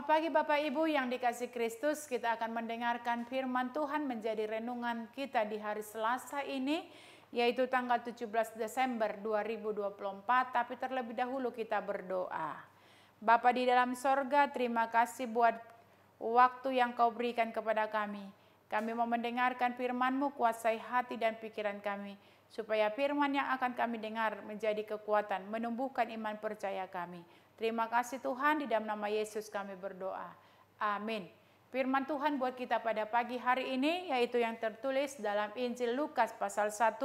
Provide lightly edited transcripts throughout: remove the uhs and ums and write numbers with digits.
Selamat pagi Bapak Ibu yang dikasihi Kristus. Kita akan mendengarkan firman Tuhan menjadi renungan kita di hari Selasa ini, yaitu tanggal 17 Desember 2024. Tapi terlebih dahulu kita berdoa. Bapa di dalam sorga, terima kasih buat waktu yang Kau berikan kepada kami. Kami mau mendengarkan firman-Mu, kuasai hati dan pikiran kami, supaya firman yang akan kami dengar menjadi kekuatan, menumbuhkan iman percaya kami. Terima kasih Tuhan, di dalam nama Yesus kami berdoa. Amin. Firman Tuhan buat kita pada pagi hari ini, yaitu yang tertulis dalam Injil Lukas pasal 1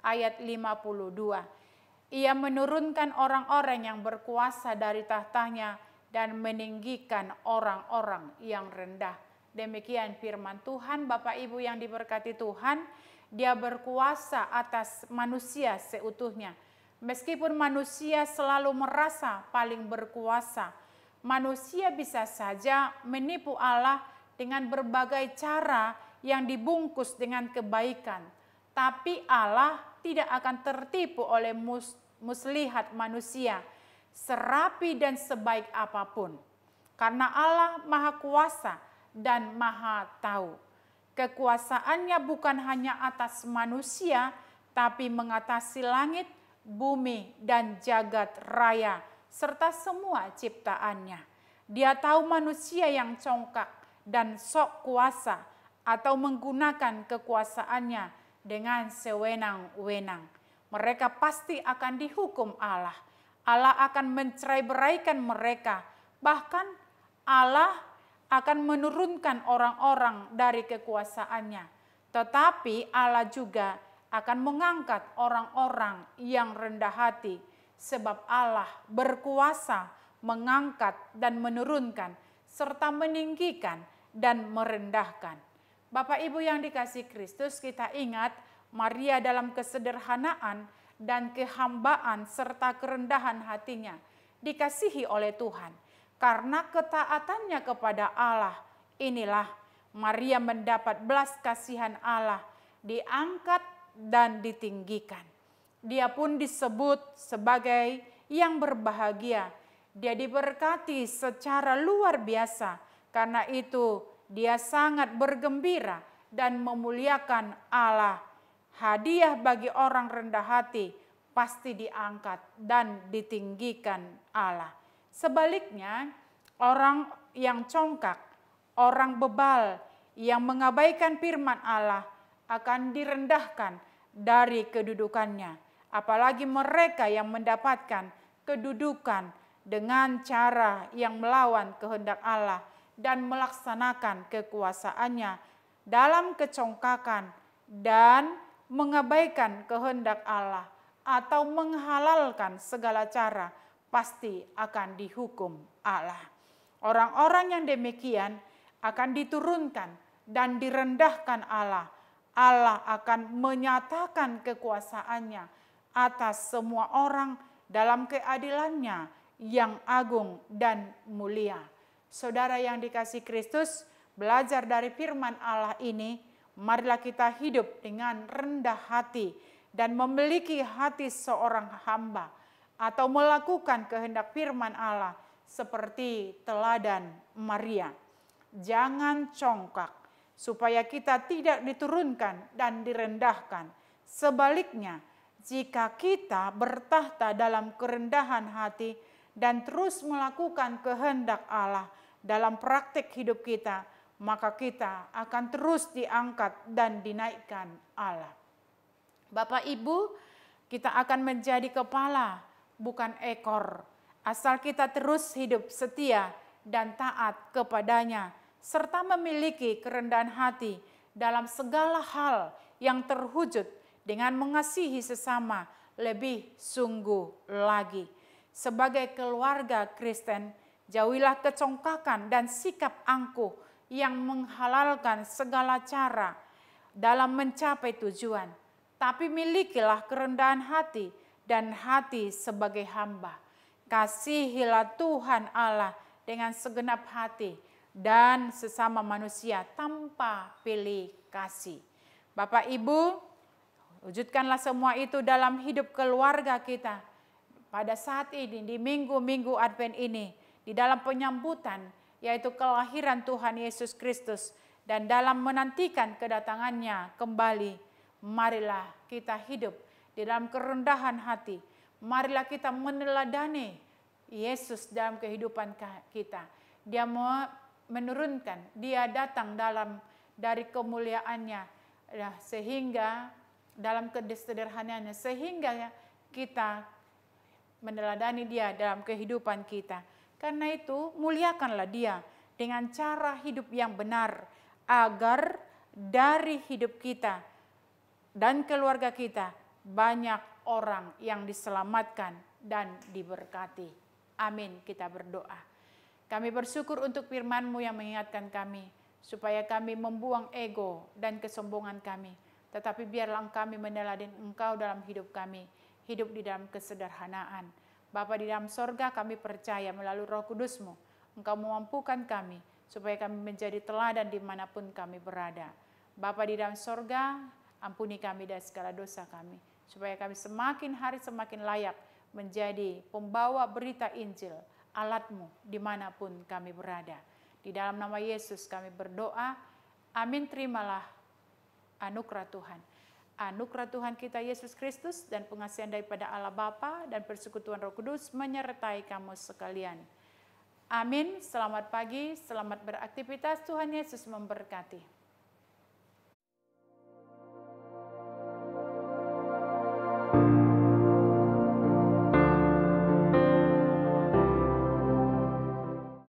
ayat 52. Ia menurunkan orang-orang yang berkuasa dari tahtanya dan meninggikan orang-orang yang rendah. Demikian firman Tuhan. Bapak Ibu yang diberkati Tuhan, Dia berkuasa atas manusia seutuhnya. Meskipun manusia selalu merasa paling berkuasa, manusia bisa saja menipu Allah dengan berbagai cara yang dibungkus dengan kebaikan. Tapi Allah tidak akan tertipu oleh muslihat manusia, serapi dan sebaik apapun. Karena Allah Maha Kuasa dan Maha Tahu. Kekuasaannya bukan hanya atas manusia, tapi mengatasi langit, bumi, dan jagat raya, serta semua ciptaannya. Dia tahu manusia yang congkak dan sok kuasa atau menggunakan kekuasaannya dengan sewenang-wenang. Mereka pasti akan dihukum Allah. Allah akan mencerai-beraikan mereka. Bahkan Allah akan menurunkan orang-orang dari kekuasaannya. Tetapi Allah juga akan mengangkat orang-orang yang rendah hati, sebab Allah berkuasa mengangkat dan menurunkan, serta meninggikan dan merendahkan. Bapak Ibu yang dikasihi Kristus, kita ingat Maria dalam kesederhanaan dan kehambaan serta kerendahan hatinya dikasihi oleh Tuhan. Karena ketaatannya kepada Allah, inilah Maria mendapat belas kasihan Allah, diangkat dan ditinggikan. Dia pun disebut sebagai yang berbahagia. Dia diberkati secara luar biasa. Karena itu dia sangat bergembira dan memuliakan Allah. Hadiah bagi orang rendah hati pasti diangkat dan ditinggikan Allah. Sebaliknya, orang yang congkak, orang bebal yang mengabaikan firman Allah akan direndahkan dari kedudukannya. Apalagi mereka yang mendapatkan kedudukan dengan cara yang melawan kehendak Allah dan melaksanakan kekuasaannya dalam kecongkakan dan mengabaikan kehendak Allah atau menghalalkan segala cara, pasti akan dihukum Allah. Orang-orang yang demikian akan diturunkan dan direndahkan Allah. Allah akan menyatakan kekuasaannya atas semua orang dalam keadilannya yang agung dan mulia. Saudara yang dikasihi Kristus, belajar dari firman Allah ini, marilah kita hidup dengan rendah hati dan memiliki hati seorang hamba atau melakukan kehendak firman Allah seperti teladan Maria. Jangan congkak, supaya kita tidak diturunkan dan direndahkan. Sebaliknya, jika kita bertahta dalam kerendahan hati dan terus melakukan kehendak Allah dalam praktik hidup kita, maka kita akan terus diangkat dan dinaikkan Allah. Bapak Ibu, kita akan menjadi kepala, bukan ekor. Asal kita terus hidup setia dan taat kepadanya, serta memiliki kerendahan hati dalam segala hal yang terwujud dengan mengasihi sesama lebih sungguh lagi. Sebagai keluarga Kristen, jauhilah kecongkakan dan sikap angkuh yang menghalalkan segala cara dalam mencapai tujuan. Tapi milikilah kerendahan hati dan hati sebagai hamba. Kasihilah Tuhan Allah dengan segenap hati dan sesama manusia tanpa pilih kasih. Bapak Ibu, wujudkanlah semua itu dalam hidup keluarga kita. Pada saat ini, di minggu-minggu Advent ini, di dalam penyambutan yaitu kelahiran Tuhan Yesus Kristus. Dan dalam menantikan kedatangannya kembali, marilah kita hidup di dalam kerendahan hati. Marilah kita meneladani Yesus dalam kehidupan kita. Dia menurunkan, dia datang dari kemuliaannya, sehingga dalam kesederhanaannya, sehingga kita meneladani dia dalam kehidupan kita. Karena itu muliakanlah dia dengan cara hidup yang benar, agar dari hidup kita dan keluarga kita banyak orang yang diselamatkan dan diberkati. Amin, kita berdoa. Kami bersyukur untuk firman-Mu yang mengingatkan kami, supaya kami membuang ego dan kesombongan kami. Tetapi biarlah kami meneladani Engkau dalam hidup kami, hidup di dalam kesederhanaan. Bapa di dalam sorga, kami percaya melalui Roh Kudus-Mu, Engkau memampukan kami, supaya kami menjadi teladan dimanapun kami berada. Bapa di dalam sorga, ampuni kami dari segala dosa kami, supaya kami semakin hari semakin layak menjadi pembawa berita Injil, alat-Mu dimanapun kami berada. Di dalam nama Yesus kami berdoa, amin. Terimalah anugerah Tuhan. Anugerah Tuhan kita Yesus Kristus dan pengasihan daripada Allah Bapa dan persekutuan Roh Kudus menyertai kamu sekalian. Amin. Selamat pagi, selamat beraktivitas. Tuhan Yesus memberkati.